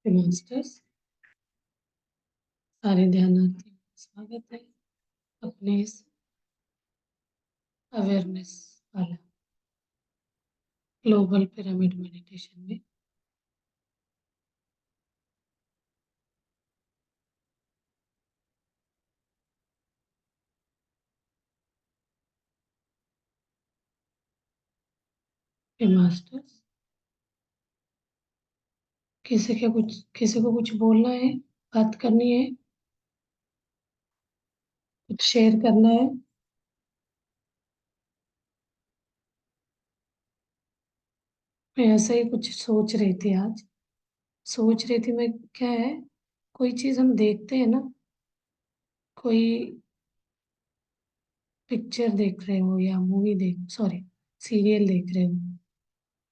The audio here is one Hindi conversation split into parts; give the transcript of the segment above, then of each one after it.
मास्टर्स, सारे ध्यानार्थियों का स्वागत है अपने इस अवेयरनेस वाला ग्लोबल पिरामिड मेडिटेशन में। मास्टर्स, किसी को कुछ बोलना है, बात करनी है, कुछ शेयर करना है। मैं ऐसा ही कुछ सोच रही थी आज। सोच रही थी मैं, क्या है, कोई चीज हम देखते हैं ना, कोई पिक्चर देख रहे हो या मूवी सीरियल देख रहे हो,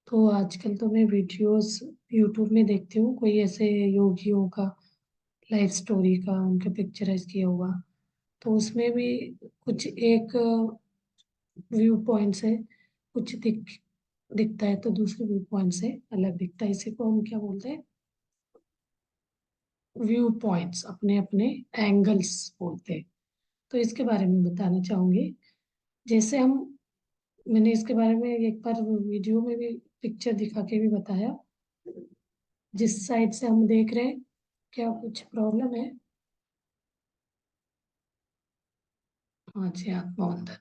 तो आजकल तो मैं वीडियोस यूट्यूब में देखती हूँ, कोई ऐसे योगियों का लाइफ स्टोरी का उनका पिक्चराइज किया हुआ। तो उसमें भी कुछ एक व्यू पॉइंट से कुछ दिखता है, तो दूसरे व्यू पॉइंट से अलग दिखता है। इसी को हम क्या बोलते हैं, व्यू पॉइंट्स, अपने अपने एंगल्स बोलते हैं। तो इसके बारे में बताना चाहूंगी। जैसे हम मैंने इसके बारे में एक बार वीडियो में भी पिक्चर दिखा के भी बताया। जिस साइड से हम देख रहे हैं, क्या कुछ प्रॉब्लम है? हाँ जी, आत्मा बंधन।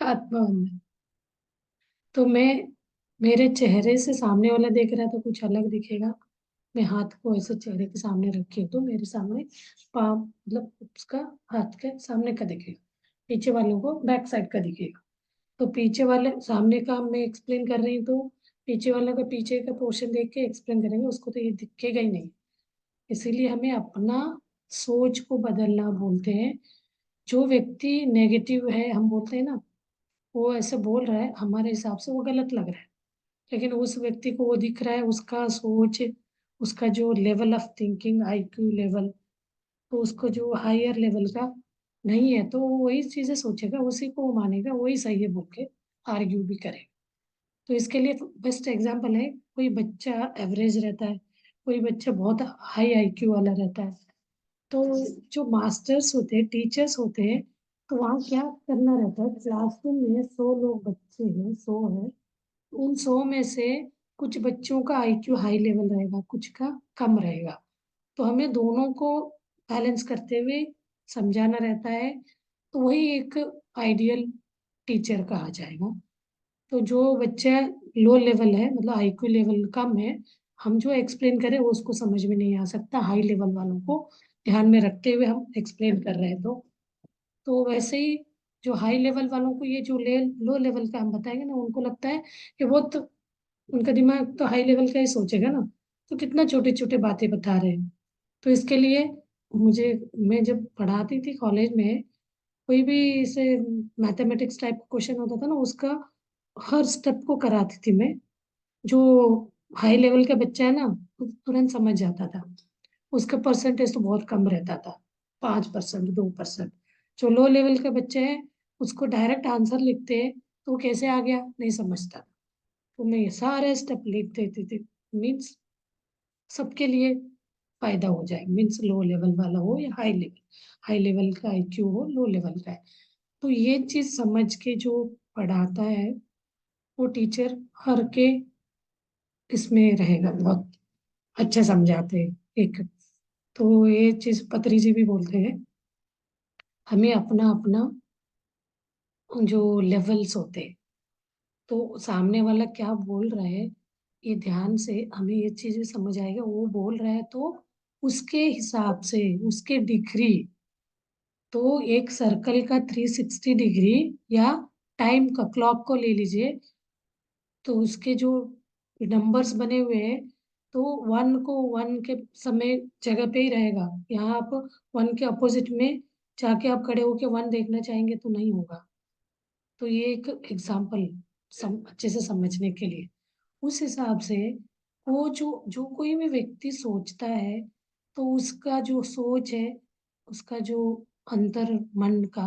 आत्मा बंधन। तो मेरे चेहरे से सामने वाला देख रहा है तो कुछ अलग दिखेगा। मैं हाथ को ऐसे चेहरे के सामने रखी हूँ तो मेरे सामने पाम, मतलब उसका हाथ के सामने का दिखेगा, पीछे वालों को बैक साइड का दिखेगा। तो पीछे वाले सामने का मैं एक्सप्लेन कर रही हूँ, तो पीछे वालों का पीछे का पोर्शन देख के एक्सप्लेन करेंगे, उसको तो ये दिखेगा ही नहीं। इसीलिए हमें अपना सोच को बदलना बोलते हैं। जो व्यक्ति नेगेटिव है, हम बोलते हैं ना, वो ऐसे बोल रहा है, हमारे हिसाब से वो गलत लग रहा है, लेकिन उस व्यक्ति को वो दिख रहा है, उसका सोच, उसका जो level of thinking, IQ level, तो उसको जो हायर लेवल का नहीं है, तो वो वही चीजें सोचेगा, उसी को वो मानेगा, वही सही है बोल के आर्ग्यू भी करेगा। तो इसके लिए बेस्ट एग्जांपल है, कोई बच्चा एवरेज रहता है, कोई बच्चा बहुत हाई आईक्यू वाला रहता है। तो जो मास्टर्स होते हैं, टीचर्स होते हैं, तो वहाँ क्या करना रहता है, क्लासरूम में 100 लोग बच्चे हैं, 100 है, उन 100 में से कुछ बच्चों का आईक्यू हाई लेवल रहेगा, कुछ का कम रहेगा। तो हमें दोनों को बैलेंस करते हुए समझाना रहता है। तो वही एक आइडियल टीचर कहा जाएगा। तो जो बच्चा लो लेवल है, मतलब आईक्यू लेवल कम है, हम जो एक्सप्लेन करें वो उसको समझ में नहीं आ सकता, हाई लेवल वालों को ध्यान में रखते हुए हम एक्सप्लेन कर रहे हैं। तो वैसे ही जो हाई लेवल वालों को ये जो लो लेवल का हम बताएंगे ना, उनको लगता है कि वो तो, उनका दिमाग तो हाई लेवल का ही सोचेगा ना, तो कितना छोटे छोटे बातें बता रहे हैं। तो इसके लिए मुझे, मैं जब पढ़ाती थी कॉलेज में, कोई भी इसे मैथमेटिक्स टाइप का क्वेश्चन होता था ना, उसका हर स्टेप को कराती थी मैं। जो हाई लेवल का बच्चा है ना, वो तुरंत समझ जाता था, उसका परसेंटेज तो बहुत कम रहता था, 5%, 2%। जो लो लेवल के बच्चे हैं, उसको डायरेक्ट आंसर लिखते हैं, तो वो कैसे आ गया नहीं समझता। तो मैं ये सारे स्टेप लिख देती थी, मीन्स सबके लिए फायदा हो जाए, मीन्स लो लेवल वाला हो या हाई लेवल का आईक्यू हो, लो लेवल का है। तो ये चीज समझ के जो पढ़ाता है, वो टीचर हर के इसमें रहेगा, बहुत अच्छा समझाते हैं। एक तो ये चीज पत्री जी भी बोलते हैं, हमें अपना अपना जो लेवल्स होते हैं, तो सामने वाला क्या बोल रहा है, ये ध्यान से हमें ये चीज भी समझ आएगा, वो बोल रहा है तो उसके हिसाब से, उसके डिग्री, तो एक सर्कल का 360 डिग्री, या टाइम का क्लॉक को ले लीजिए, तो उसके जो नंबर्स बने हुए हैं, तो वन को वन के समय जगह पे ही रहेगा। यहाँ आप वन के अपोजिट में जाके आप खड़े होके वन देखना चाहेंगे तो नहीं होगा। तो ये एक एग्जाम्पल अच्छे से समझने के लिए, उस हिसाब से वो जो जो कोई भी व्यक्ति सोचता है, तो उसका जो सोच है, उसका जो अंतर मन का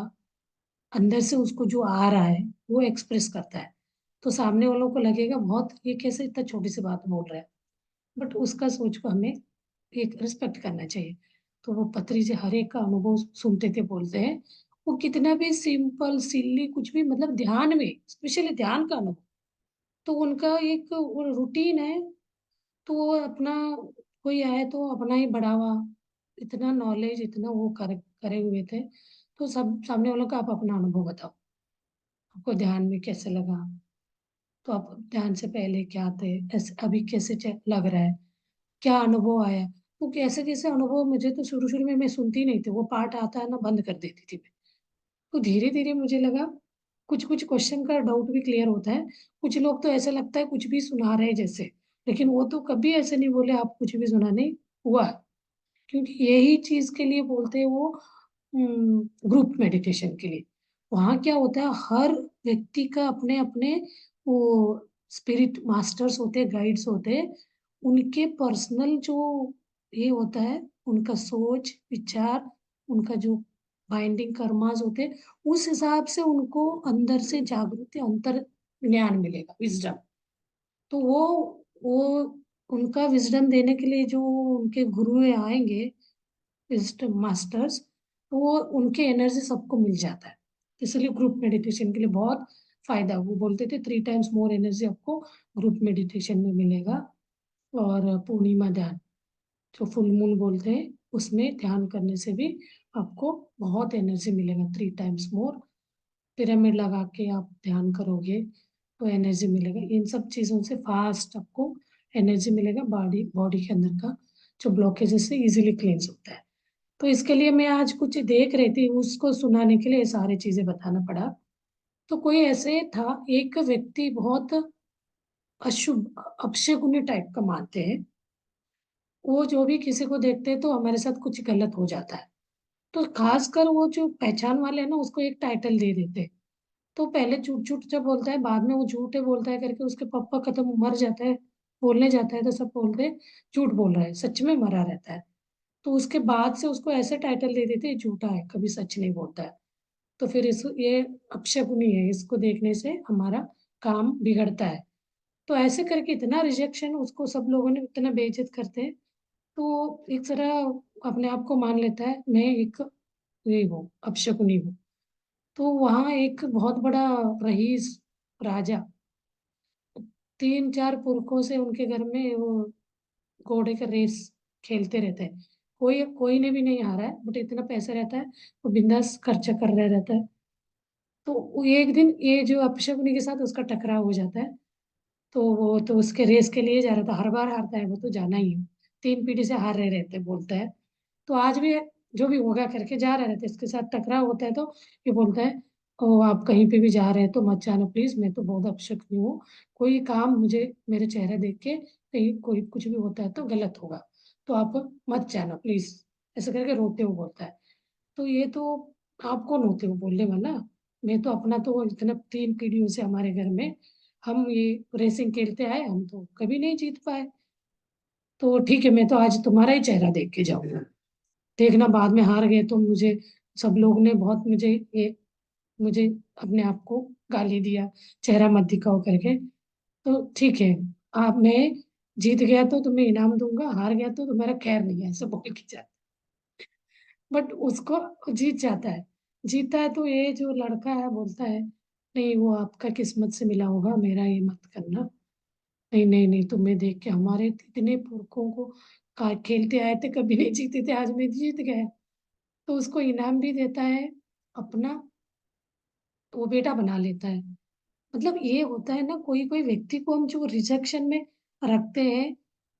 अंदर से उसको जो आ रहा है, वो एक्सप्रेस करता है। तो सामने वालों को लगेगा बहुत, ये कैसे इतना छोटी सी बात बोल रहा है, बट उसका सोच को हमें एक रिस्पेक्ट करना चाहिए। तो वो पत्री से हर एक का अनुभव सुनते थे, बोलते हैं वो कितना भी सिंपल सिल्ली कुछ भी, मतलब ध्यान में स्पेशली ध्यान का अनुभव, तो उनका एक वो रूटीन है। तो वो अपना, कोई आए तो अपना ही बढ़ावा, इतना नॉलेज इतना वो करे हुए थे। तो सब सामने वालों का आप अपना अनुभव बताओ, आपको ध्यान में कैसे लगा, तो आप ध्यान से पहले क्या थे, ऐसे अभी कैसे लग रहा है, क्या अनुभव आया। तो कैसे कैसे अनुभव, मुझे तो शुरू शुरू में मैं सुनती नहीं थी, वो पार्ट आता है ना बंद कर देती थी मैं। तो धीरे धीरे मुझे लगा कुछ कुछ क्वेश्चन का डाउट भी क्लियर होता है। कुछ लोग तो ऐसा लगता है कुछ भी सुना रहे जैसे, लेकिन वो तो कभी ऐसे नहीं बोले आप कुछ भी सुना नहीं हुआ। क्योंकि यही चीज के लिए बोलते हैं वो ग्रुप मेडिटेशन के लिए। वहाँ क्या होता है, हर व्यक्ति का अपने अपने वो स्पिरिट मास्टर्स होते हैं, गाइड्स होते हैं, उनके पर्सनल जो ये होता है, उनका सोच विचार, उनका जो बाइंडिंग कर्मास होते हैं, उस हिसाब से उनको अंदर से जागृति अंतर ज्ञान मिलेगा, विजडम। तो वो उनका विजडम देने के लिए जो उनके गुरु आएंगे, विजडम मास्टर्स, तो वो उनके एनर्जी सबको मिल जाता है। इसलिए ग्रुप मेडिटेशन के लिए बहुत फायदा, वो बोलते थे 3 टाइम्स मोर एनर्जी आपको ग्रुप मेडिटेशन में मिलेगा। और पूर्णिमा ध्यान, जो फुल मून बोलते हैं, उसमें ध्यान करने से भी आपको बहुत एनर्जी मिलेगा, 3 टाइम्स मोर। पिरामिड लगा के आप ध्यान करोगे तो एनर्जी मिलेगा। इन सब चीज़ों से फास्ट आपको एनर्जी मिलेगा, बॉडी बॉडी के अंदर का जो ब्लॉकेजेस से इजीली क्लींस होता है। तो इसके लिए मैं आज कुछ देख रही थी, उसको सुनाने के लिए ये सारी चीजें बताना पड़ा। तो कोई ऐसे था, एक व्यक्ति बहुत अशुभ अपशकुनी टाइप का मानते हैं। वो जो भी किसी को देखते हैं तो हमारे साथ कुछ गलत हो जाता है। तो खासकर वो जो पहचान वाले हैं ना, उसको एक टाइटल दे देते हैं। तो पहले झूठ झूठ जब बोलता है, बाद में वो झूठे बोलता है करके उसके पापा खत्म मर जाता है, बोलने जाता है तो सब बोलते हैं झूठ बोल रहा है, सच में मरा रहता है। तो उसके बाद से उसको ऐसे टाइटल दे देते हैं, झूठा है, कभी सच नहीं बोलता है। तो फिर इस ये अपशकुनी है, इसको देखने से हमारा काम बिगड़ता है। तो ऐसे करके इतना रिजेक्शन, उसको सब लोगों ने इतना बेइज्जत करते हैं। तो एक तरह अपने आप को मान लेता है मैं एक ये हूँ, अपशकुनी हूँ। तो वहाँ एक बहुत बड़ा रईस राजा, 3 4 पुरखों से उनके घर में वो घोड़े का रेस खेलते रहते हैं। कोई कोई ने भी नहीं हारा है, बट इतना पैसा रहता है, वो बिंदास खर्चा कर रहा रहता है। तो वो एक दिन ये जो अपशकुनी के साथ उसका टकराव हो जाता है। तो वो तो उसके रेस के लिए जा रहा था, हर बार हारता है वो, तो जाना ही है, 3 पीढ़ी से हार रहे रहते बोलता है। तो आज भी जो भी होगा करके जा रहे रहते, इसके साथ टकराव होता है। तो ये बोलता है ओ आप कहीं पे भी जा रहे हैं तो मत जाना प्लीज, मैं तो बहुत अपशकुनी हूँ, कोई काम मुझे मेरे चेहरा देख के कहीं कोई कुछ भी होता है तो गलत होगा, तो आप मत जाना प्लीज, ऐसे करके रोते हुए बोलता है। तो ये तो आप कौन होते हो बोलने वाला, मैं तो अपना तो इतना 3 पीढ़ियों से हमारे घर में हम ये रेसिंग खेलते आए, हम तो कभी नहीं जीत पाए। तो ठीक है, मैं तो आज तुम्हारा ही चेहरा देख के जाऊंगा, देखना बाद में हार गए तो मुझे सब लोग ने बहुत मुझे अपने आप को गाली दिया, चेहरा मत दिखाओ करके। तो ठीक है, आप मैं जीत गया तो तुम्हें इनाम दूंगा, हार गया तो तुम्हारा खैर नहीं है, ऐसा बोल के जा। बट उसको जीत जाता है, जीतता है। तो ये जो लड़का है बोलता है नहीं वो आपका किस्मत से मिला होगा, मेरा ये मत करना। नहीं नहीं नहीं, तुम्हें देख के हमारे इतने पुरखों को खेलते आए थे कभी नहीं जीते थे, आज मैं जीत गया। तो उसको इनाम भी देता है अपना, वो बेटा बना लेता है। मतलब ये होता है ना, कोई कोई व्यक्ति को हम जो रिजेक्शन में रखते हैं,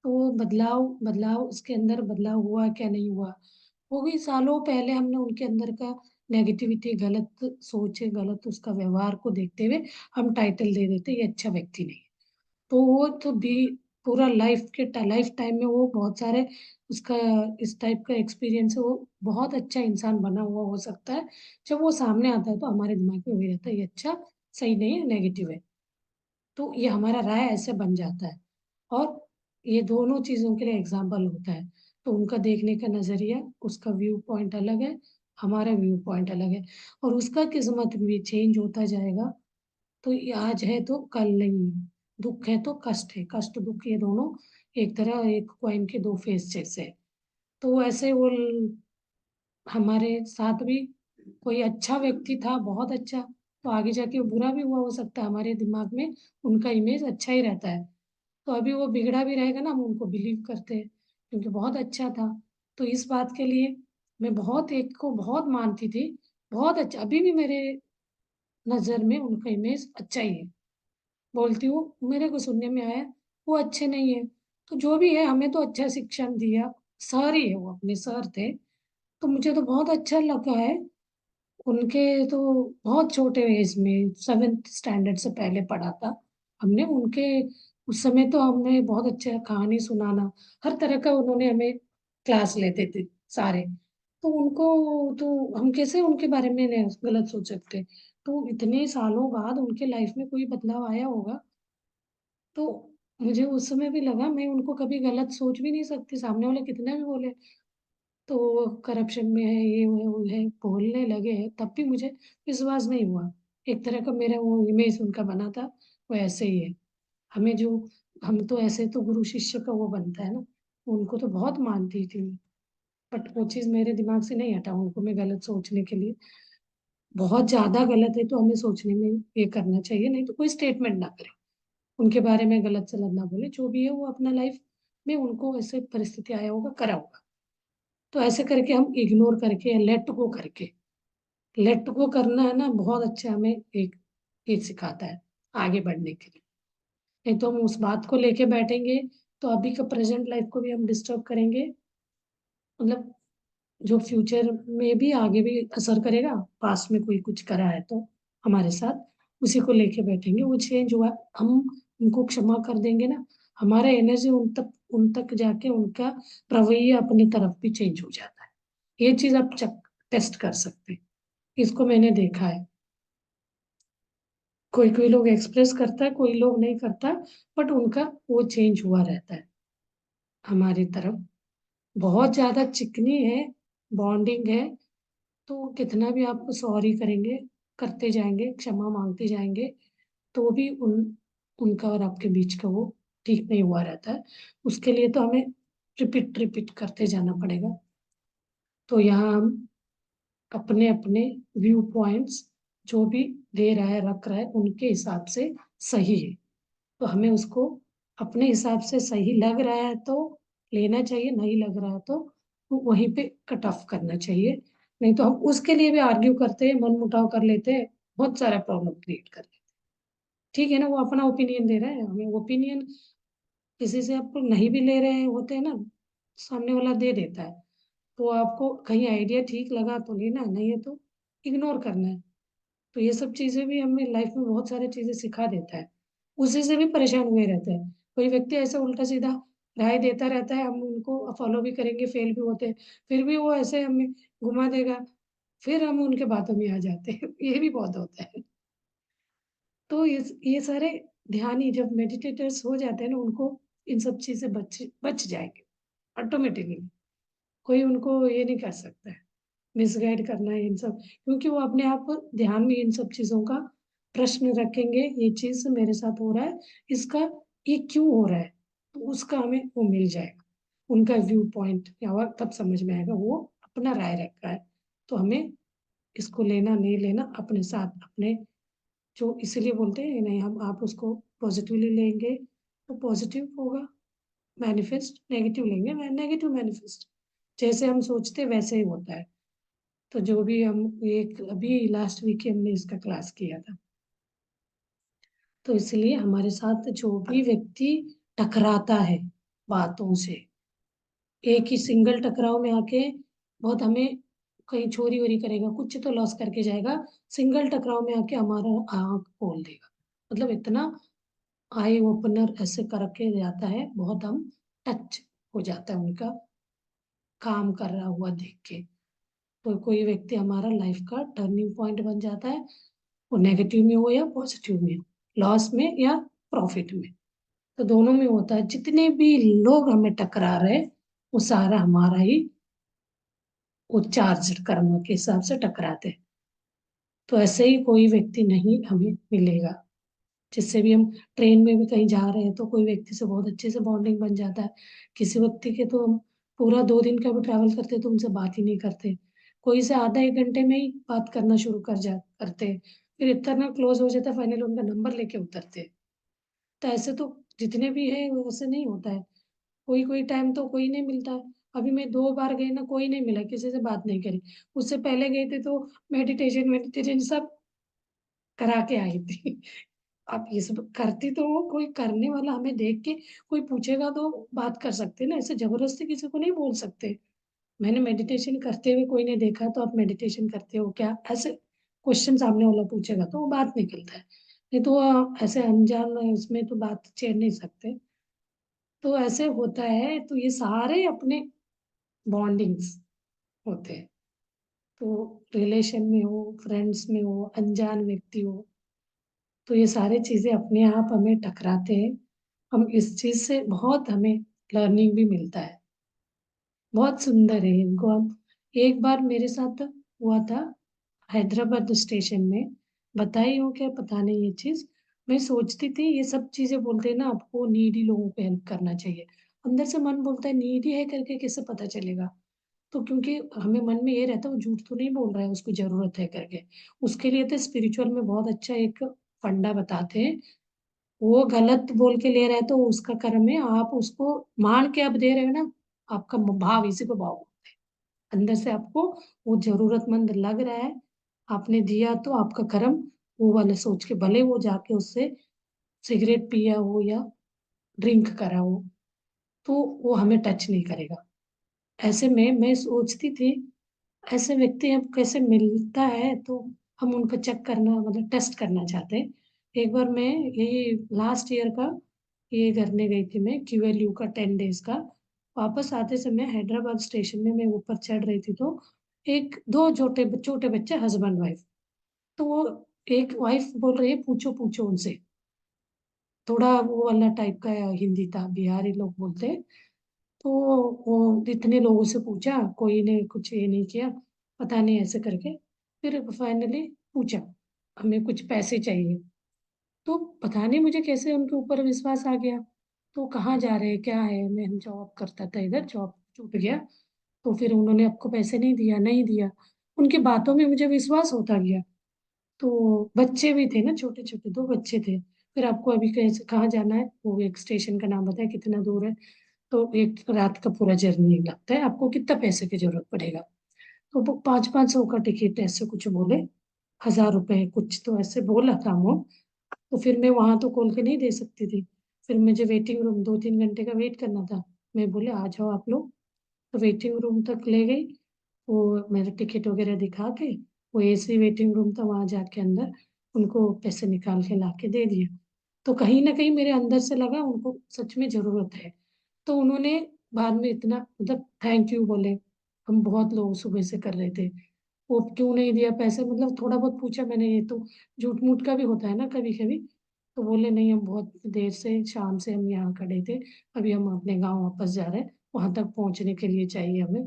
तो वो बदलाव बदलाव उसके अंदर बदलाव हुआ क्या नहीं हुआ, वो भी सालों पहले हमने उनके अंदर का नेगेटिविटी, गलत सोच है, गलत उसका व्यवहार को देखते हुए हम टाइटल दे देते ये अच्छा व्यक्ति नहीं है। तो वो तो भी पूरा लाइफ टाइम में वो बहुत सारे उसका इस टाइप का एक्सपीरियंस है, वो बहुत अच्छा इंसान बना हुआ हो सकता है। जब वो सामने आता है तो हमारे दिमाग में वही रहता है ये अच्छा सही नहीं है, नेगेटिव है। तो ये हमारा राय ऐसे बन जाता है। और ये दोनों चीजों के लिए एग्जाम्पल होता है। तो उनका देखने का नजरिया, उसका व्यू पॉइंट अलग है, हमारा व्यू पॉइंट अलग है, और उसका किस्मत भी चेंज होता जाएगा। तो ये आज है तो कल नहीं है, दुख है तो कष्ट है, कष्ट दुख ये दोनों एक तरह एक कॉइन के दो फेस जैसे। तो ऐसे वो हमारे साथ भी कोई अच्छा व्यक्ति था, बहुत अच्छा, तो आगे जाके वो बुरा भी हुआ हो सकता है, हमारे दिमाग में उनका इमेज अच्छा ही रहता है। तो अभी वो बिगड़ा भी रहेगा ना, हम उनको बिलीव करते हैं क्योंकि बहुत अच्छा था। तो इस बात के लिए मैं बहुत एक को बहुत मानती थी, बहुत अच्छा, अभी भी मेरे नजर में उनका इमेज अच्छा ही है। बोलती हूँ मेरे को सुनने में आया वो अच्छे नहीं है, तो जो भी है हमें तो अच्छा शिक्षण दिया, सर ही है, वो अपने सर थे। तो मुझे तो बहुत अच्छा लगा है उनके। तो बहुत छोटे एज में 7th स्टैंडर्ड से पहले पढ़ा था हमने उनके। उस समय तो हमने बहुत अच्छा कहानी सुनाना, हर तरह का उन्होंने हमें क्लास लेते थे सारे। तो उनको, तो हम कैसे उनके बारे में गलत सोच सकते। तो इतने सालों बाद उनके लाइफ में कोई बदलाव आया होगा, तो मुझे उस समय भी लगा मैं उनको कभी गलत सोच भी नहीं सकती, सामने वाले कितना भी बोले। तो वो करप्शन में है, ये वो है, बोलने लगे हैं, तब भी मुझे विश्वास नहीं हुआ। एक तरह का मेरा वो इमेज उनका बना था, वो ऐसे ही है। हमें जो, हम तो ऐसे तो गुरु शिष्य का वो बनता है ना, उनको तो बहुत मानती थी मैं। बट वो चीज़ मेरे दिमाग से नहीं हटा उनको मैं गलत सोचने के लिए। बहुत ज्यादा गलत है तो हमें सोचने में ये करना चाहिए, नहीं तो कोई स्टेटमेंट ना करे, उनके बारे में गलत सलत ना बोले। जो भी है वो अपना लाइफ में उनको ऐसे परिस्थिति आया होगा, करा होगा। तो ऐसे करके हम इग्नोर करके, लेट गो करके, लेट गो करना है ना, बहुत अच्छा हमें एक ये सिखाता है आगे बढ़ने के लिए। नहीं तो हम उस बात को लेके बैठेंगे तो अभी का प्रेजेंट लाइफ को भी हम डिस्टर्ब करेंगे, मतलब जो फ्यूचर में भी आगे भी असर करेगा। पास्ट में कोई कुछ करा है तो हमारे साथ उसी को लेके बैठेंगे, वो चेंज हुआ, हम उनको क्षमा कर देंगे ना, हमारा एनर्जी उन तक जाके उनका रवैया अपनी तरफ भी चेंज हो जाता है। ये चीज आप चक टेस्ट कर सकते हैं, इसको मैंने देखा है। कोई कोई लोग एक्सप्रेस करता है, कोई लोग नहीं करता, बट उनका वो चेंज हुआ रहता है हमारी तरफ। बहुत ज्यादा चिकनी है, बॉन्डिंग है, तो कितना भी आपको सॉरी करेंगे, करते जाएंगे, क्षमा मांगते जाएंगे, तो भी उनका और आपके बीच का वो ठीक नहीं हुआ रहता है। उसके लिए तो हमें रिपीट रिपीट करते जाना पड़ेगा। तो यहाँ हम अपने अपने व्यू पॉइंट्स, जो भी दे रहा है रख रहा है उनके हिसाब से सही है, तो हमें उसको अपने हिसाब से सही लग रहा है तो लेना चाहिए, नहीं लग रहा है तो वहीं पे कट ऑफ करना चाहिए। नहीं तो हम उसके लिए भी आर्ग्यू करते हैं, मन मुटाव कर लेते हैं, बहुत सारा प्रॉब्लम क्रिएट कर लेते हैं। ठीक है ना, वो अपना ओपिनियन दे रहा है, हमें ओपिनियन किसी से आप नहीं भी ले रहे हैं होते हैं ना, सामने वाला दे देता है, तो आपको कहीं आइडिया ठीक लगा तो लेना, नहीं है तो इग्नोर करना है। तो ये सब चीजें भी हमें लाइफ में बहुत सारी चीजें सिखा देता है। उसी से भी परेशान हुए रहते हैं, कोई व्यक्ति ऐसा उल्टा सीधा राय देता रहता है, हम उनको फॉलो भी करेंगे, फेल भी होते हैं, फिर भी वो ऐसे हमें घुमा देगा, फिर हम उनके बातों में आ जाते हैं। ये भी बहुत होता है। तो ये सारे ध्यान ही जब मेडिटेटर्स हो जाते हैं ना, उनको इन सब चीज से बच बच जाएंगे ऑटोमेटिकली। कोई उनको ये नहीं कर सकता है मिसगाइड करना है इन सब, क्योंकि वो अपने आप को ध्यान में इन सब चीजों का प्रश्न रखेंगे, ये चीज मेरे साथ हो रहा है, इसका ये क्यों हो रहा है, तो उसका हमें वो मिल जाएगा, उनका व्यू पॉइंट या वह तब समझ में आएगा, वो अपना राय रखा है। तो हमें इसको लेना नहीं लेना अपने साथ, अपने जो इसलिए बोलते हैं नहीं, हम आप उसको पॉजिटिवली लेंगे तो पॉजिटिव होगा मैनिफेस्ट, नेगेटिव लेंगे नेगेटिव मैनिफेस्ट, जैसे हम सोचते वैसे ही होता है। तो जो भी हम एक अभी लास्ट वीक हमने इसका क्लास किया था, तो इसलिए हमारे साथ जो भी व्यक्ति टकराता है बातों से, एक ही सिंगल टकराव में आके बहुत हमें कहीं चोरी वोरी करेगा, कुछ तो लॉस करके जाएगा, सिंगल टकराव में आके हमारा आँख खोल देगा, मतलब इतना आई ओपनर ऐसे करके जाता है, बहुत हम टच हो जाता है उनका काम कर रहा हुआ देख के। तो कोई व्यक्ति हमारा लाइफ का टर्निंग पॉइंट बन जाता है, वो नेगेटिव में हो या पॉजिटिव में, लॉस में या प्रॉफिट में, तो दोनों में होता है। जितने भी लोग हमें टकरा रहे वो सारा हमारा ही वो चार्ज कर्म के हिसाब से टकराते हैं। तो ऐसे ही कोई व्यक्ति नहीं हमें मिलेगा जिससे भी हम ट्रेन में भी कहीं जा रहे हैं तो कोई व्यक्ति से बहुत अच्छे से बॉन्डिंग बन जाता है। किसी व्यक्ति के तो हम पूरा 2 दिन का भी ट्रैवल करते हैं तो उनसे बात ही नहीं करते, कोई से आधा 1 घंटे में ही बात करना शुरू करते हैं, फिर इतना क्लोज हो जाता है फाइनली उनका नंबर लेके उतरते हैं। तो ऐसे तो जितने भी है वैसे नहीं होता है, कोई कोई टाइम तो कोई नहीं मिलता है। अभी मैं 2 बार गई ना, कोई नहीं मिला, किसी से बात नहीं करी। उससे पहले गए थे तो मेडिटेशन मेडिटेशन सब करा के आई थी। अब ये सब करती तो वो, कोई करने वाला हमें देख के कोई पूछेगा तो बात कर सकते हैं ना, ऐसे जबरदस्ती किसी को नहीं बोल सकते। मैंने मेडिटेशन करते हुए कोई ने देखा तो आप मेडिटेशन करते हो क्या, ऐसे क्वेश्चन सामने वाला पूछेगा तो वो बात निकलता है, नहीं तो ऐसे अनजान उसमें तो बात छेड़ नहीं सकते। तो ऐसे होता है, तो ये सारे अपने बॉन्डिंग्स होते हैं। तो रिलेशन में हो, फ्रेंड्स में हो, अनजान व्यक्ति हो, तो ये सारी चीजें अपने आप हमें टकराते हैं। हम इस चीज से बहुत हमें लर्निंग भी मिलता है, बहुत सुंदर है इनको हम। एक बार मेरे साथ हुआ था हैदराबाद स्टेशन में, बताई हो क्या पता नहीं ये चीज। मैं सोचती थी ये सब चीजें बोलते हैं ना आपको नीडी लोगों को हेल्प करना चाहिए, अंदर से मन बोलता है नीडी है करके कैसे पता चलेगा। तो क्योंकि हमें मन में ये रहता है वो झूठ तो नहीं बोल रहा है, उसको जरूरत है करके। उसके लिए तो स्पिरिचुअल में बहुत अच्छा एक फंडा बताते हैं, वो गलत बोल के ले रहा है तो उसका कर्म है, आप उसको मान के आप दे रहे हो ना, आपका भाव इसी को भाव, अंदर से आपको वो जरूरतमंद लग रहा है, आपने दिया तो आपका कर्म, वो वाले सोच के भले वो जाके उससे सिगरेट पिया हो या ड्रिंक करा हो, तो वो हमें टच नहीं करेगा। ऐसे में मैं सोचती थी ऐसे व्यक्ति अब कैसे मिलता है, तो हम उनको चेक करना मतलब टेस्ट करना चाहते हैं। एक बार मैं यही लास्ट ईयर का ये करने गई थी, मैं क्यूएलयू का 10 डेज का। वापस आते समय हैदराबाद स्टेशन में मैं ऊपर चढ़ रही थी तो एक दो छोटे छोटे बच्चे हस्बैंड वाइफ, तो वो एक वाइफ बोल रही है पूछो पूछो उनसे, थोड़ा वो वाला टाइप का हिंदी था, बिहारी लोग बोलते हैं। तो वो इतने लोगों से पूछा, कोई ने कुछ ये नहीं किया, पता नहीं ऐसे करके फिर फाइनली पूछा हमें कुछ पैसे चाहिए। तो पता नहीं मुझे कैसे उनके ऊपर विश्वास आ गया, तो कहाँ जा रहे हैं क्या है, मैं जॉब करता था इधर, जॉब छूट गया, तो फिर उन्होंने आपको पैसे नहीं दिया, नहीं दिया, उनकी बातों में मुझे विश्वास होता गया। तो बच्चे भी थे ना, छोटे छोटे 2 बच्चे थे। फिर आपको अभी कैसे कहाँ जाना है, वो एक स्टेशन का नाम बताया कितना दूर है, तो एक रात का पूरा जर्नी लगता है, आपको कितना पैसे की जरूरत पड़ेगा। तो वो 500-500 का टिकट ऐसे कुछ बोले, 1000 रुपए कुछ तो ऐसे बोला था वो। तो फिर मैं वहां तो खोल के नहीं दे सकती थी, फिर मुझे वेटिंग रूम 2-3 घंटे का वेट करना था। मैं बोले आ जाओ आप लोग, तो वेटिंग रूम तक ले गई, वो मेरा टिकट वगैरह दिखा के, वो एसी वेटिंग रूम था, वहां जाके अंदर उनको पैसे निकाल के ला के दे दिया। तो कहीं ना कहीं मेरे अंदर से लगा उनको सच में जरूरत है। तो उन्होंने बाद में इतना मतलब थैंक यू बोले, हम बहुत लोग सुबह से कर रहे थे, वो क्यों नहीं दिया पैसे, मतलब थोड़ा बहुत पूछा मैंने, ये तो झूठ मूठ का भी होता है ना कभी कभी। तो बोले नहीं हम बहुत देर से शाम से हम यहाँ खड़े थे, अभी हम अपने गांव वापस जा रहे हैं, वहां तक पहुंचने के लिए चाहिए हमें।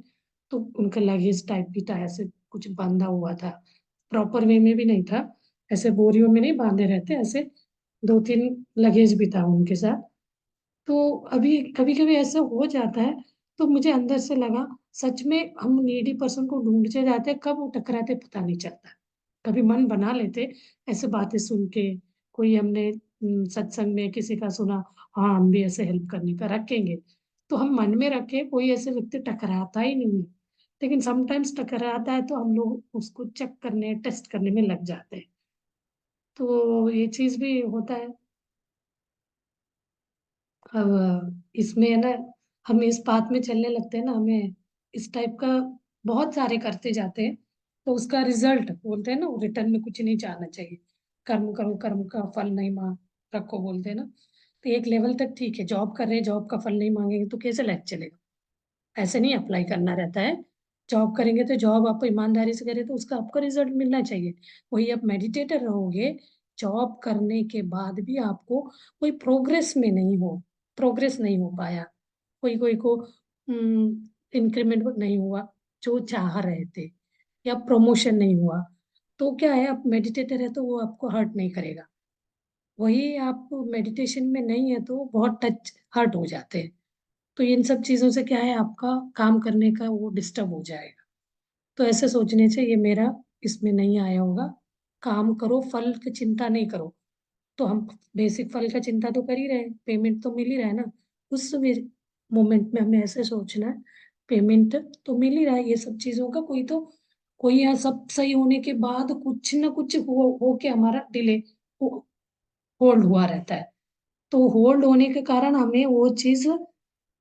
तो उनका लगेज टाइप भी था, ऐसे कुछ बांधा हुआ था, प्रॉपर वे में भी नहीं था, ऐसे बोरियों में नहीं बांधे रहते ऐसे, 2-3 लगेज भी था उनके साथ। तो अभी कभी कभी ऐसा हो जाता है, तो मुझे अंदर से लगा सच में हम नीडी पर्सन को ढूंढते जाते हैं, कब वो टकराते पता नहीं चलता। कभी मन बना लेते ऐसे बातें सुन के, कोई हमने सत्संग में किसी का सुना, हाँ हम भी ऐसे हेल्प करने का रखेंगे, तो हम मन में रखे, कोई ऐसे व्यक्ति टकराता ही नहीं है। लेकिन समटाइम्स टकराता है तो हम लोग उसको चेक करने टेस्ट करने में लग जाते हैं, तो ये चीज भी होता है। अब इसमें है ना, हम इस बात में चलने लगते हैं ना, हमें इस टाइप का बहुत सारे करते जाते हैं, तो उसका रिजल्ट बोलते हैं ना, रिटर्न में कुछ नहीं चाहना चाहिए, कर्म करो कर्म का फल नहीं मांग रखो बोलते हैं ना। तो एक लेवल तक ठीक है, जॉब कर रहे हैं, जॉब का फल नहीं मांगेंगे तो कैसे लाइफ चलेगा, ऐसे नहीं अप्लाई करना रहता है। जॉब करेंगे तो जॉब आप ईमानदारी से करें तो उसका आपको रिजल्ट मिलना चाहिए। वही आप मेडिटेटर रहोगे, जॉब करने के बाद भी आपको कोई प्रोग्रेस में नहीं हो, प्रोग्रेस नहीं हो पाया, कोई कोई को इंक्रीमेंट नहीं हुआ जो चाह रहे थे, या प्रमोशन नहीं हुआ, तो क्या है, आप मेडिटेटर है तो वो आपको हर्ट नहीं करेगा। वही आप मेडिटेशन में नहीं है तो बहुत टच हर्ट हो जाते हैं। तो इन सब चीजों से क्या है, आपका काम करने का वो डिस्टर्ब हो जाएगा। तो ऐसे सोचने से ये मेरा इसमें नहीं आया होगा। काम करो, फल की चिंता नहीं करो। तो हम बेसिक फल का चिंता तो कर ही रहे हैं, पेमेंट तो मिल ही रहा है ना। उस मोमेंट में हमें ऐसे सोचना है, पेमेंट तो मिल ही रहा है, ये सब चीजों का कोई तो, कोई यहाँ सब सही होने के बाद कुछ ना कुछ हो के हमारा डिले, होल्ड हुआ रहता है। तो होल्ड होने के कारण हमें वो चीज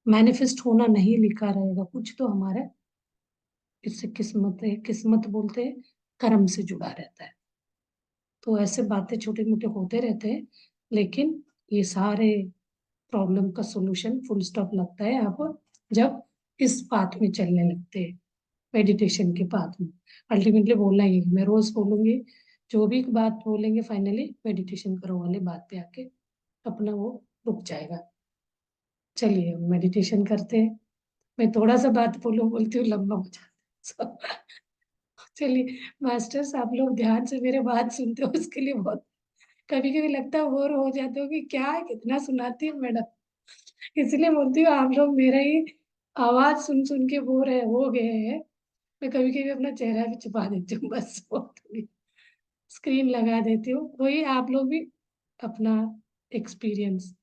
मैनिफेस्ट होना नहीं लिखा रहेगा, कुछ तो हमारे, इससे किस्मत है, किस्मत बोलते हैं, कर्म से जुड़ा रहता है। तो ऐसे बातें छोटे मोटे होते रहते हैं, लेकिन ये सारे प्रॉब्लम का सॉल्यूशन फुल स्टॉप लगता है आप जब इस पाथ में चलने लगते हैं, मेडिटेशन के पाथ में। अल्टीमेटली बोलना ही है, मैं रोज बोलूंगी, जो भी बात बोलेंगे फाइनली मेडिटेशन करो वाले बात पे आके अपना वो रुक जाएगा। चलिए मेडिटेशन करते हैं। मैं थोड़ा सा बात बोलती हूँ, लंबा हो जाता है। चलिए मास्टर्स, आप लोग ध्यान से मेरे बात सुनते हो उसके लिए बहुत, कभी कभी लगता है बोर हो जाते हो कि क्या है, कितना सुनाती है मैडम। इसलिए बोलती हूँ आप लोग मेरा ही आवाज सुन सुन के बोर है हो गए हैं। मैं कभी कभी अपना चेहरा भी छुपा देती हूँ, बस वो थोड़ी स्क्रीन लगा देती हूँ, वही आप लोग भी अपना एक्सपीरियंस,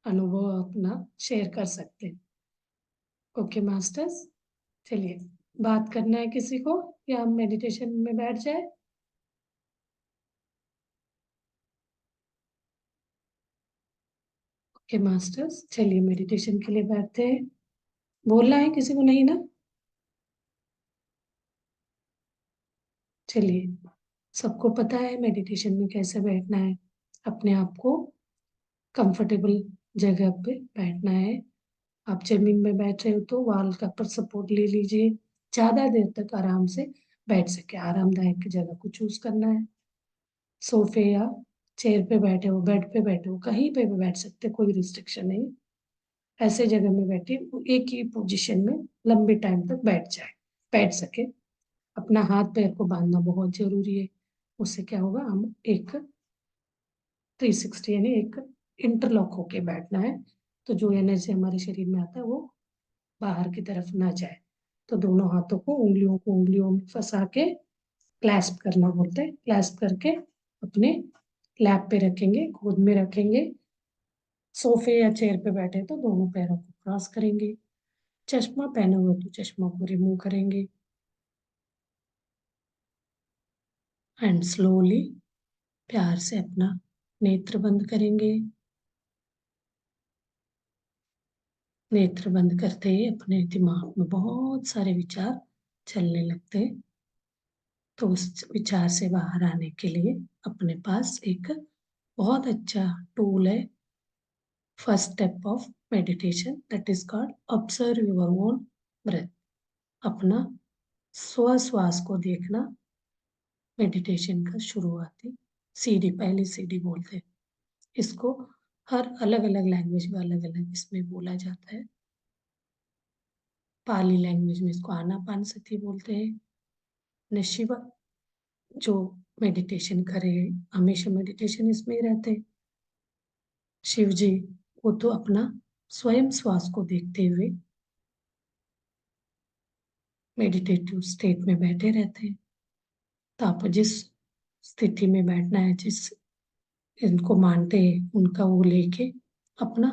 अनुभव अपना शेयर कर सकते हैं। ओके मास्टर्स, चलिए, बात करना है किसी को या हम मेडिटेशन में बैठ जाए? ओके मास्टर्स, चलिए मेडिटेशन के लिए बैठते हैं। बोलना है किसी को, नहीं ना? चलिए, सबको पता है मेडिटेशन में कैसे बैठना है। अपने आप को कंफर्टेबल जगह पे बैठना है। आप जमीन में बैठ रहे हो तो वाल का पर सपोर्ट ले लीजिए, ज्यादा देर तक आराम से बैठ सके। आरामदायक जगह को चूज करना है। सोफे या चेयर पे बैठे हो, बेड पे बैठे हो, कहीं पे भी बैठ सकते, कोई रिस्ट्रिक्शन नहीं। ऐसे जगह में बैठे एक ही पोजीशन में लंबे टाइम तक बैठ सके। अपना हाथ पैर को बांधना बहुत जरूरी है। उससे क्या होगा, हम एक 360 यानी एक इंटरलॉक होके बैठना है। तो जो एनर्जी हमारे शरीर में आता है वो बाहर की तरफ ना जाए। तो दोनों हाथों को उंगलियों में फंसा के क्लैस्प करना बोलते हैं। क्लैस्प करके अपने लैप पे रखेंगे, गोद में रखेंगे। सोफे या चेयर पे बैठे तो दोनों पैरों को क्रॉस करेंगे। चश्मा पहने हुए तो चश्मा को रिमूव करेंगे एंड स्लोली प्यार से अपना नेत्र बंद करेंगे। नेत्र बंद करते ही अपने दिमाग में बहुत सारे विचार चलने लगते हैं। तो उस विचार से बाहर आने के लिए अपने पास एक बहुत अच्छा टूल है। First step of meditation, that is called observe your own breath. अपना श्वास को देखना मेडिटेशन का शुरुआती सीढ़ी, पहली सीढ़ी बोलते हैं इसको। हर अलग अलग लैंग्वेज में अलग अलग इसमें बोला जाता है। पाली लैंग्वेज में इसको आनापानसती बोलते हैं। नशिवा जो मेडिटेशन करे, हमेशा मेडिटेशन इसमें ही रहते हैं। शिव जी, वो तो अपना स्वयं श्वास को देखते हुए मेडिटेटिव स्टेट में बैठे रहते हैं। तो आप जिस स्थिति में बैठना है, जिस इनको मानते हैं उनका वो लेके अपना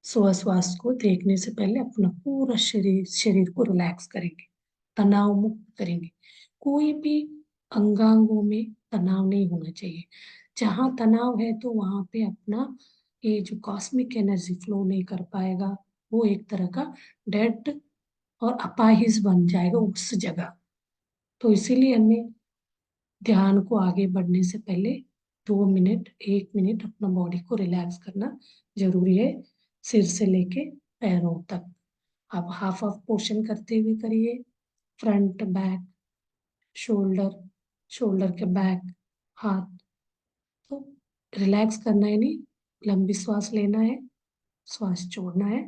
श्वास को देखने से पहले अपना पूरा शरीर शरीर को रिलैक्स करेंगे, तनाव मुक्त करेंगे। कोई भी अंगांगों में तनाव नहीं होना चाहिए। जहां तनाव है तो वहां पे अपना ये जो कॉस्मिक एनर्जी फ्लो नहीं कर पाएगा। वो एक तरह का डेड और अपाहिज बन जाएगा उस जगह। तो इसीलिए हमें ध्यान को आगे बढ़ने से पहले 2 मिनट 1 मिनट अपना बॉडी को रिलैक्स करना जरूरी है, सिर से लेके पैरों तक। आप हाफ ऑफ पोर्शन करते हुए करिए। फ्रंट बैक, शोल्डर, शोल्डर के बैक, हाथ। तो रिलैक्स करना है, नहीं लंबी सांस लेना है, श्वास छोड़ना है।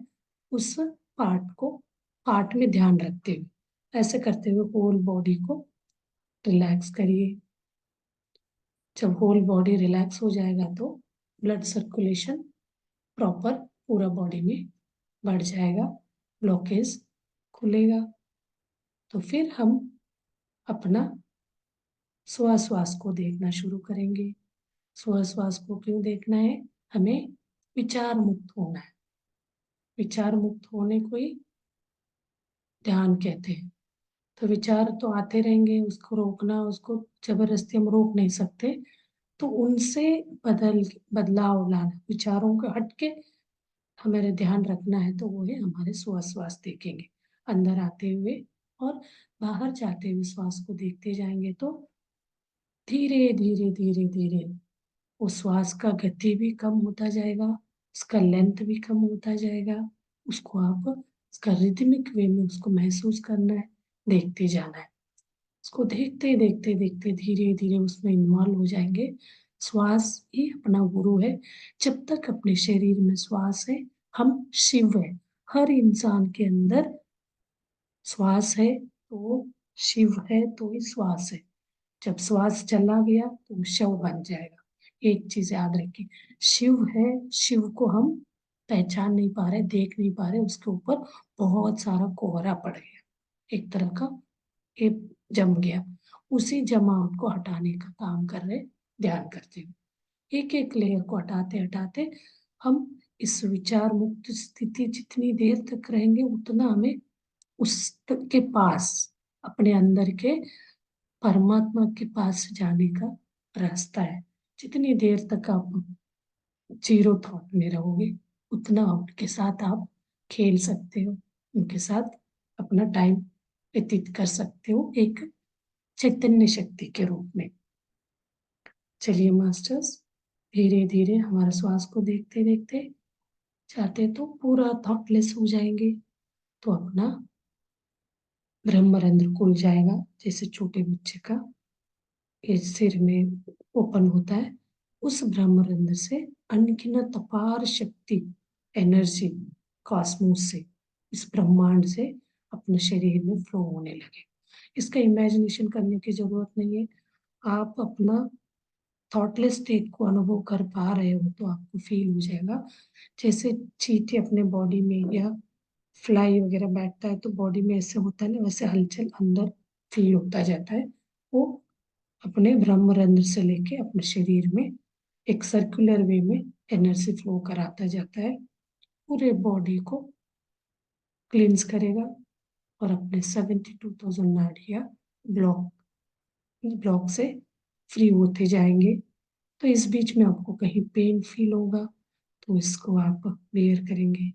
उस पार्ट में ध्यान रखते हुए ऐसे करते हुए होल बॉडी को रिलैक्स करिए। जब होल बॉडी रिलैक्स हो जाएगा तो ब्लड सर्कुलेशन प्रॉपर पूरा बॉडी में बढ़ जाएगा, ब्लॉकेज खुलेगा। तो फिर हम अपना श्वास को देखना शुरू करेंगे। श्वास को क्यों देखना है? हमें विचार मुक्त होना है। विचार मुक्त होने को ही ध्यान कहते हैं। तो विचार तो आते रहेंगे, उसको रोकना, उसको जबरदस्ती हम रोक नहीं सकते। तो उनसे बदलाव लाना, विचारों को हट के हमारे ध्यान रखना है, तो वो है हमारे श्वास देखेंगे अंदर आते हुए और बाहर जाते हुए। श्वास को देखते जाएंगे तो धीरे धीरे धीरे धीरे वो श्वास का गति भी कम होता जाएगा, उसका लेंथ भी कम होता जाएगा। उसको आप उसका रिदमिक वे में उसको महसूस करना है, देखते जाना है। उसको देखते देखते देखते धीरे धीरे उसमें इन्वॉल्व हो जाएंगे। श्वास ही अपना गुरु है। जब तक अपने शरीर में श्वास है, हम शिव है। हर इंसान के अंदर श्वास है तो शिव है, तो ही श्वास है। जब श्वास चला गया तो वो शव बन जाएगा। एक चीज याद रखिए, शिव है, शिव को हम पहचान नहीं पा रहे, देख नहीं पा रहे, उसके ऊपर बहुत सारा कोहरा पड़ गया, एक तरह का एक जम गया। उसी जमावट को हटाने का काम कर रहे, ध्यान करते हुए एक एक लेयर को हटाते हटाते हम इस विचार मुक्त स्थिति जितनी देर तक रहेंगे उतना हमें उसके पास, अपने अंदर के परमात्मा के पास जाने का रास्ता है। जितनी देर तक आप जीरो थॉट में रहोगे उतना उनके साथ आप खेल सकते हो, उनके साथ अपना टाइम व्यतीत कर सकते हो एक चैतन्य शक्ति के रूप में। चलिए मास्टर्स, धीरे धीरे हमारे श्वास को देखते देखते चाहते तो पूरा थॉटलेस हो जाएंगे, तो अपना ब्रह्मरंध्र खुल जाएगा, जैसे छोटे बच्चे का ये सिर में ओपन होता है। उस ब्रह्मरंध्र से अनगिनत अपार शक्ति, एनर्जी कॉस्मोस से, इस ब्रह्मांड से अपने शरीर में फ्लो होने लगे। इसका इमेजिनेशन करने की जरूरत नहीं है, आप अपना थॉटलेस स्टेट को अनुभव कर पा रहे हो तो आपको फील हो जाएगा। जैसे चींटी अपने बॉडी में या फ्लाई वगैरह बैठता है तो बॉडी में ऐसे होता है ना, वैसे हलचल अंदर फील होता जाता है। वो अपने ब्रह्मरंध्र से लेके अपने शरीर में एक सर्कुलर वे में एनर्जी फ्लो कराता जाता है, पूरे बॉडी को क्लींस करेगा और अपने 72,000 नाड़ियाँ ब्लॉक ब्लॉक से फ्री होते जाएंगे। तो इस बीच में आपको कहीं पेन फील होगा तो इसको आप बेयर करेंगे,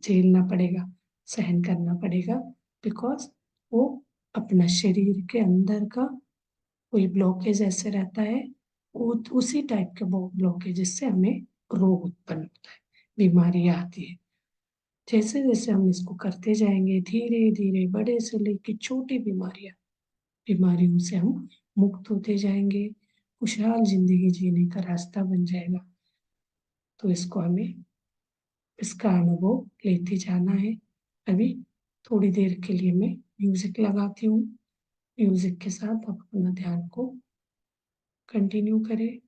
झेलना पड़ेगा, सहन करना पड़ेगा, बिकॉज वो अपना शरीर के अंदर का कोई ब्लॉकेज ऐसे रहता है, वो उसी टाइप के ब्लॉकेज जिससे हमें रोग उत्पन्न होता है, बीमारियां आती है। जैसे जैसे हम इसको करते जाएंगे धीरे धीरे बड़े से लेके छोटी बीमारियों से हम मुक्त होते जाएंगे, खुशहाल जिंदगी जीने का रास्ता बन जाएगा। तो इसको हमें इसका अनुभव लेते जाना है। अभी थोड़ी देर के लिए मैं म्यूजिक लगाती हूँ, म्यूजिक के साथ आप अपना ध्यान को कंटिन्यू करें।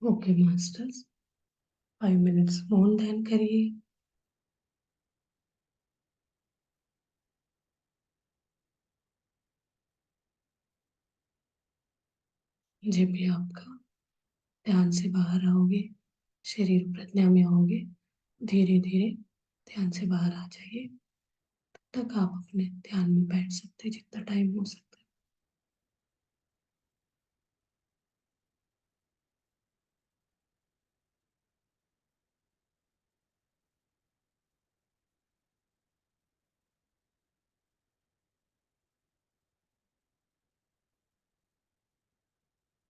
ओके मास्टर्स, 5 मिनट्स मौन ध्यान करिए। जब भी आपका ध्यान से बाहर आओगे, शरीर प्रज्ञा में आओगे, धीरे धीरे ध्यान से बाहर आ जाइए। तब तक आप अपने ध्यान में बैठ सकते हैं जितना टाइम हो सके।